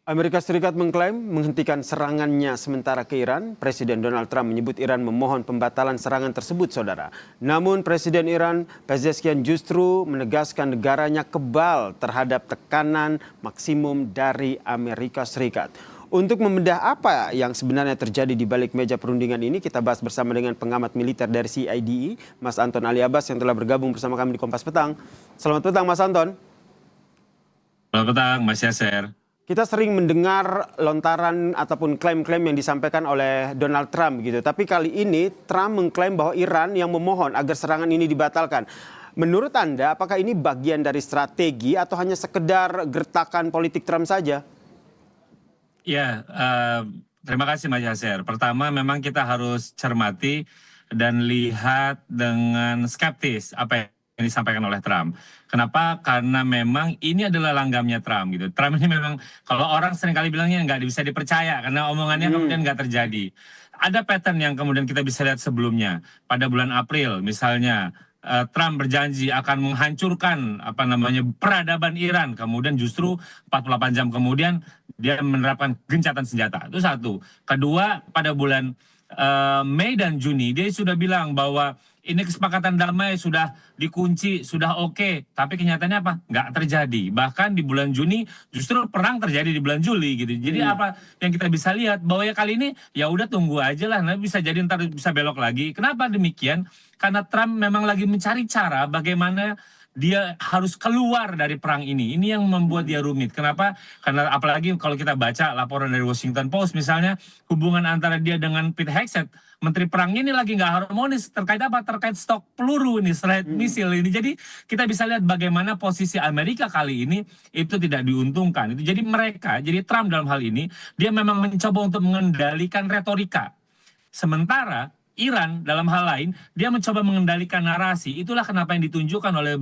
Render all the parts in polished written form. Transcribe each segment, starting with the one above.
Amerika Serikat mengklaim menghentikan serangannya sementara ke Iran. Presiden Donald Trump menyebut Iran memohon pembatalan serangan tersebut, saudara. Namun Presiden Iran Pezeshkian justru menegaskan negaranya kebal terhadap tekanan maksimum dari Amerika Serikat. Untuk membedah apa yang sebenarnya terjadi di balik meja perundingan ini, kita bahas bersama dengan pengamat militer dari CIDE, Mas Anton Ali Abbas yang telah bergabung bersama kami di Kompas Petang. Selamat petang, Mas Anton. Selamat petang, Mas Yaser. Kita sering mendengar lontaran ataupun klaim-klaim yang disampaikan oleh Donald Trump gitu. Tapi kali ini Trump mengklaim bahwa Iran yang memohon agar serangan ini dibatalkan. Menurut Anda, apakah ini bagian dari strategi atau hanya sekedar gertakan politik Trump saja? Ya, terima kasih Mas Yaser. Pertama, memang kita harus cermati dan lihat dengan skeptis apa yang disampaikan oleh Trump. Kenapa? Karena memang ini adalah langgamnya Trump gitu. Trump ini memang kalau orang seringkali bilangnya nggak bisa dipercaya karena omongannya kemudian nggak terjadi. Ada pattern yang kemudian kita bisa lihat sebelumnya. Pada bulan April misalnya Trump berjanji akan menghancurkan peradaban Iran. Kemudian justru 48 jam kemudian dia menerapkan gencatan senjata. Itu satu. Kedua, pada bulan Mei dan Juni dia sudah bilang bahwa ini kesepakatan damai sudah dikunci, sudah oke. Tapi kenyataannya apa? Nggak terjadi. Bahkan di bulan Juni justru perang terjadi di bulan Juli gitu. Jadi apa yang kita bisa lihat bahwa ya kali ini ya udah tunggu aja lah. Nah, bisa jadi ntar bisa belok lagi. Kenapa demikian? Karena Trump memang lagi mencari cara bagaimana dia harus keluar dari perang ini. Ini yang membuat dia rumit. Kenapa? Karena apalagi kalau kita baca laporan dari Washington Post misalnya, hubungan antara dia dengan Pete Hegseth, Menteri Perangnya ini lagi nggak harmonis. Terkait apa? Terkait stok peluru ini, straight missile ini. Jadi kita bisa lihat bagaimana posisi Amerika kali ini itu tidak diuntungkan. Jadi mereka, jadi Trump dalam hal ini, dia memang mencoba untuk mengendalikan retorika. Sementara Iran dalam hal lain dia mencoba mengendalikan narasi. Itulah kenapa yang ditunjukkan oleh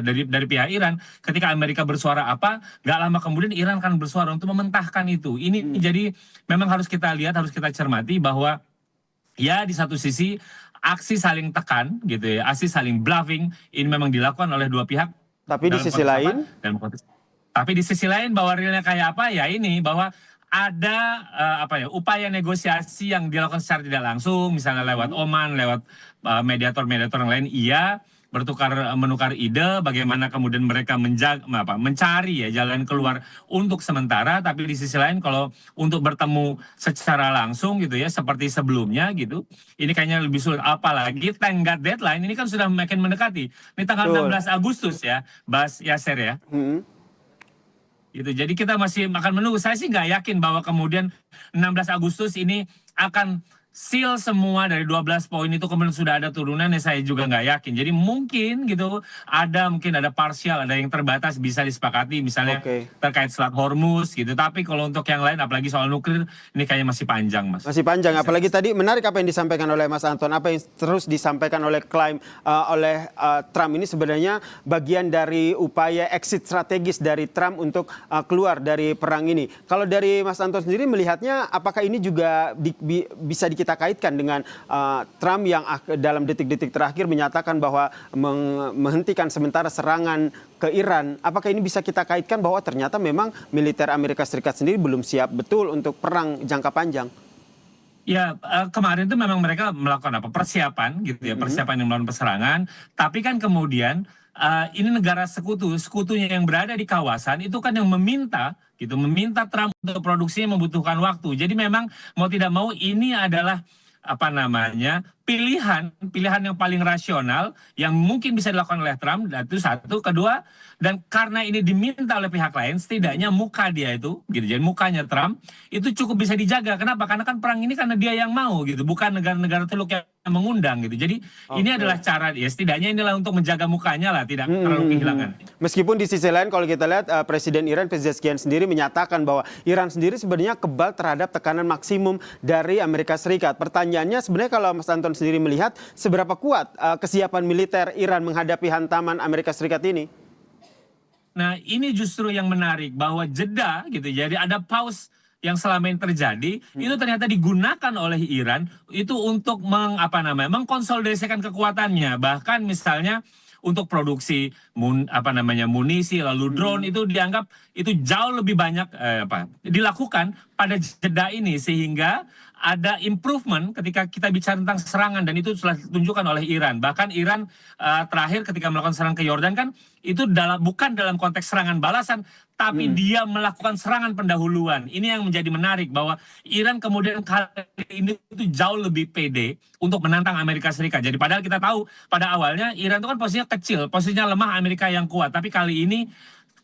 dari pihak Iran ketika Amerika bersuara apa, nggak lama kemudian Iran akan bersuara untuk mementahkan itu. Ini jadi memang harus kita lihat, harus kita cermati bahwa ya di satu sisi aksi saling tekan gitu ya, aksi saling bluffing ini memang dilakukan oleh dua pihak. Tapi di sisi lain, tapi di sisi lain bahwa realnya kayak apa ya ini bahwa ada upaya negosiasi yang dilakukan secara tidak langsung, misalnya lewat Oman, lewat mediator-mediator yang lain, iya menukar ide bagaimana kemudian mereka mencari ya jalan keluar untuk sementara. Tapi di sisi lain kalau untuk bertemu secara langsung gitu ya seperti sebelumnya gitu, ini kayaknya lebih sulit. Apalagi tenggat deadline ini kan sudah makin mendekati. Ini tanggal 16 Agustus ya, Bas Yaser ya. Gitu. Jadi kita masih akan menunggu. Saya sih nggak yakin bahwa kemudian 16 Agustus ini akan seal semua dari 12 poin itu kemudian sudah ada turunannya. Saya juga nggak yakin. Jadi mungkin gitu mungkin ada parsial, ada yang terbatas bisa disepakati misalnya terkait Selat Hormuz gitu. Tapi kalau untuk yang lain apalagi soal nuklir ini kayaknya masih panjang, Mas. masih panjang. Apalagi tadi menarik apa yang disampaikan oleh Mas Anton, apa yang terus disampaikan oleh Trump ini sebenarnya bagian dari upaya exit strategis dari Trump untuk keluar dari perang ini. Kalau dari Mas Anton sendiri melihatnya, apakah ini juga bisa kita kaitkan dengan Trump yang dalam detik-detik terakhir menyatakan bahwa menghentikan sementara serangan ke Iran? Apakah ini bisa kita kaitkan bahwa ternyata memang militer Amerika Serikat sendiri belum siap betul untuk perang jangka panjang? Ya, kemarin itu memang mereka melakukan persiapan gitu ya, persiapan yang melawan serangan. Tapi kan kemudian ini negara sekutunya yang berada di kawasan itu kan yang meminta Trump untuk produksinya membutuhkan waktu. Jadi memang mau tidak mau ini adalah pilihan yang paling rasional yang mungkin bisa dilakukan oleh Trump. Itu satu. Kedua, dan karena ini diminta oleh pihak lain, setidaknya muka dia itu gitu, jadi mukanya Trump itu cukup bisa dijaga. Kenapa? Karena kan perang ini karena dia yang mau gitu, bukan negara-negara teluk yang mengundang gitu. Jadi ini adalah cara dia, setidaknya inilah untuk menjaga mukanya lah, tidak terlalu kehilangan. Meskipun di sisi lain kalau kita lihat Presiden Iran Pezeshkian sendiri menyatakan bahwa Iran sendiri sebenarnya kebal terhadap tekanan maksimum dari Amerika Serikat. Pertanyaannya sebenarnya kalau Mas Anton sendiri melihat seberapa kuat kesiapan militer Iran menghadapi hantaman Amerika Serikat ini? Nah, ini justru yang menarik bahwa jeda gitu. Jadi ada pause yang selama ini terjadi itu ternyata digunakan oleh Iran itu untuk mengkonsolidasikan kekuatannya. Bahkan misalnya untuk produksi munisi lalu drone itu dianggap itu jauh lebih banyak dilakukan pada jeda ini, sehingga ada improvement ketika kita bicara tentang serangan, dan itu telah ditunjukkan oleh Iran. Bahkan Iran terakhir ketika melakukan serangan ke Yordan kan itu bukan dalam konteks serangan balasan, tapi dia melakukan serangan pendahuluan. Ini yang menjadi menarik, bahwa Iran kemudian kali ini itu jauh lebih pede untuk menantang Amerika Serikat. Jadi padahal kita tahu pada awalnya Iran itu kan posisinya kecil, posisinya lemah, Amerika yang kuat. Tapi kali ini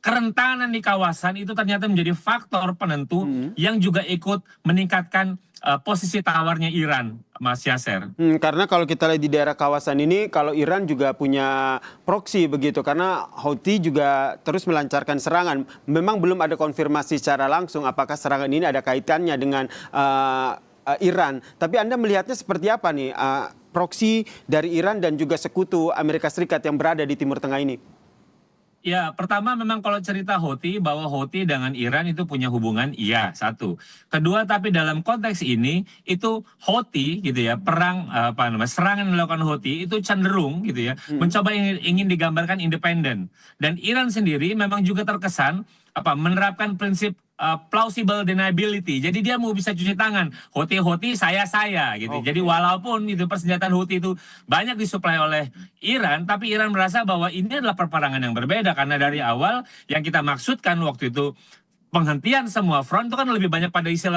kerentanan di kawasan itu ternyata menjadi faktor penentu yang juga ikut meningkatkan posisi tawarnya Iran, Mas Yasser. Karena kalau kita lihat di daerah kawasan ini, kalau Iran juga punya proksi begitu, karena Houthi juga terus melancarkan serangan. Memang belum ada konfirmasi secara langsung apakah serangan ini ada kaitannya dengan Iran. Tapi Anda melihatnya seperti apa nih, proksi dari Iran dan juga sekutu Amerika Serikat yang berada di Timur Tengah ini? Ya, pertama memang kalau cerita Houthi, bahwa Houthi dengan Iran itu punya hubungan, iya, satu. Kedua, tapi dalam konteks ini, itu Houthi gitu ya, serangan yang dilakukan Houthi itu cenderung gitu ya, mencoba ingin digambarkan independen. Dan Iran sendiri memang juga terkesan menerapkan prinsip plausible deniability. Jadi dia mau bisa cuci tangan. Houthi saya gitu. Jadi walaupun itu persenjataan Houthi itu banyak disuplai oleh Iran, tapi Iran merasa bahwa ini adalah peperangan yang berbeda, karena dari awal yang kita maksudkan waktu itu penghentian semua front itu kan lebih banyak pada isu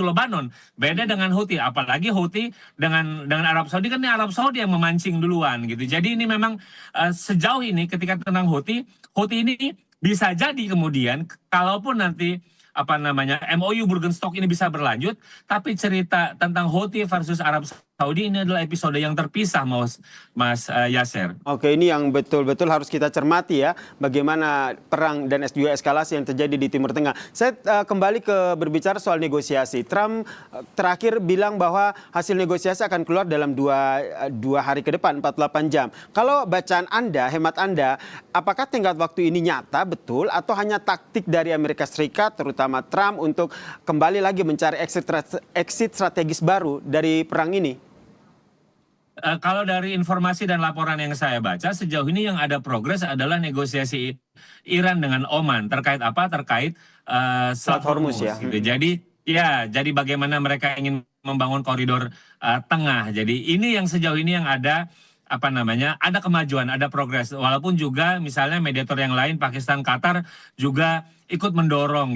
Lebanon. Beda dengan Houthi, apalagi Houthi dengan Arab Saudi, kan ini Arab Saudi yang memancing duluan gitu. Jadi ini memang sejauh ini ketika tentang Houthi ini bisa jadi kemudian kalaupun nanti MOU Burgenstock ini bisa berlanjut, tapi cerita tentang Houthi versus Arab Saudi ini adalah episode yang terpisah, Mas Yasser. Oke, ini yang betul-betul harus kita cermati ya, bagaimana perang dan juga eskalasi yang terjadi di Timur Tengah. Saya kembali ke berbicara soal negosiasi. Trump terakhir bilang bahwa hasil negosiasi akan keluar dalam dua hari ke depan, 48 jam. Kalau bacaan Anda, hemat Anda, apakah tenggat waktu ini nyata betul atau hanya taktik dari Amerika Serikat, terutama Trump, untuk kembali lagi mencari exit strategis baru dari perang ini? Kalau dari informasi dan laporan yang saya baca, sejauh ini yang ada progres adalah negosiasi Iran dengan Oman terkait Terkait Selat Hormuz ya. gitu. Jadi bagaimana mereka ingin membangun koridor tengah. Jadi ini yang sejauh ini yang ada ada kemajuan, ada progres. Walaupun juga misalnya mediator yang lain, Pakistan, Qatar juga ikut mendorong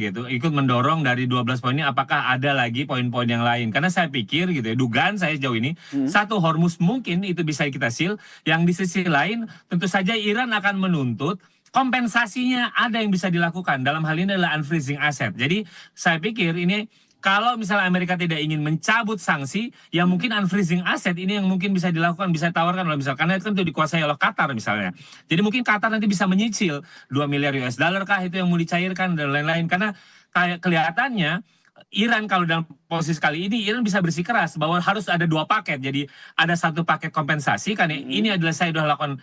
dari 12 poin ini, apakah ada lagi poin-poin yang lain. Karena saya pikir gitu ya, dugaan saya sejauh ini, satu, Hormuz mungkin itu bisa kita seal. Yang di sisi lain tentu saja Iran akan menuntut kompensasinya ada yang bisa dilakukan. Dalam hal ini adalah unfreezing aset. Jadi saya pikir ini, kalau misalnya Amerika tidak ingin mencabut sanksi, ya mungkin unfreezing aset ini yang mungkin bisa dilakukan, bisa ditawarkan oleh karena itu dikuasai oleh Qatar misalnya. Jadi mungkin Qatar nanti bisa menyicil 2 miliar US dollar kah itu yang mau dicairkan dan lain-lain. Karena kayak kelihatannya Iran kalau dalam posisi kali ini, Iran bisa bersikeras bahwa harus ada 2 paket. Jadi ada 1 paket kompensasi, karena ini adalah saya sudah lakukan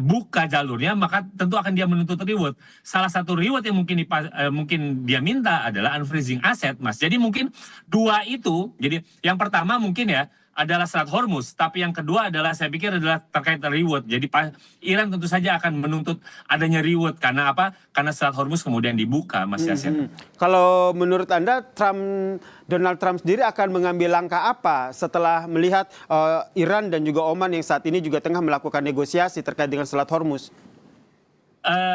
buka jalurnya, maka tentu akan dia menuntut reward. Salah satu reward yang mungkin dia minta adalah unfreezing aset, Mas. Jadi mungkin 2 itu. Jadi yang pertama mungkin ya adalah Selat Hormuz, tapi yang kedua adalah saya pikir adalah terkait reward. Jadi Iran tentu saja akan menuntut adanya reward, karena karena Selat Hormuz kemudian dibuka, Mas Yassin. Kalau menurut Anda, Donald Trump sendiri akan mengambil langkah apa setelah melihat Iran dan juga Oman yang saat ini juga tengah melakukan negosiasi terkait dengan Selat Hormuz?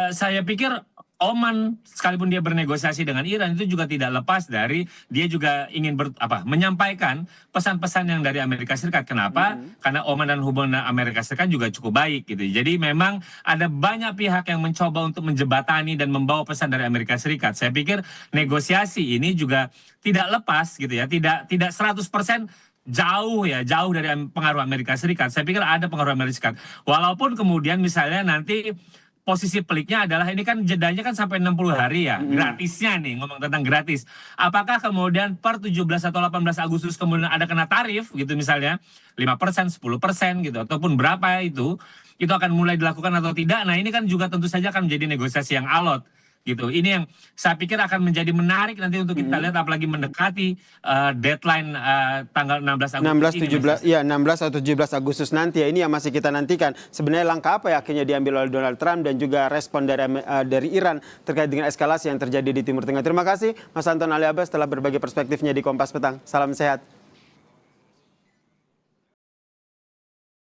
Saya pikir Oman sekalipun dia bernegosiasi dengan Iran itu juga tidak lepas dari dia juga ingin menyampaikan pesan-pesan yang dari Amerika Serikat. Kenapa? Karena Oman dan hubungan Amerika Serikat juga cukup baik gitu. Jadi memang ada banyak pihak yang mencoba untuk menjebatani dan membawa pesan dari Amerika Serikat. Saya pikir negosiasi ini juga tidak lepas gitu ya, tidak 100% jauh dari pengaruh Amerika Serikat. Saya pikir ada pengaruh Amerika Serikat. Walaupun kemudian misalnya nanti posisi peliknya adalah ini kan jedanya kan sampai 60 hari ya, gratisnya nih, ngomong tentang gratis. Apakah kemudian per 17 atau 18 Agustus kemudian ada kena tarif gitu misalnya 5%, 10% gitu, ataupun berapa itu akan mulai dilakukan atau tidak. Nah ini kan juga tentu saja akan menjadi negosiasi yang alot. gitu. Ini yang saya pikir akan menjadi menarik nanti untuk kita lihat, apalagi mendekati deadline tanggal 16 Agustus 16 17 ini. ya 16 atau 17 Agustus nanti ya, ini yang masih kita nantikan. Sebenarnya langkah apa yang akhirnya diambil oleh Donald Trump dan juga respon dari Iran terkait dengan eskalasi yang terjadi di Timur Tengah. Terima kasih Mas Anton Ali Abbas telah berbagi perspektifnya di Kompas Petang. Salam sehat.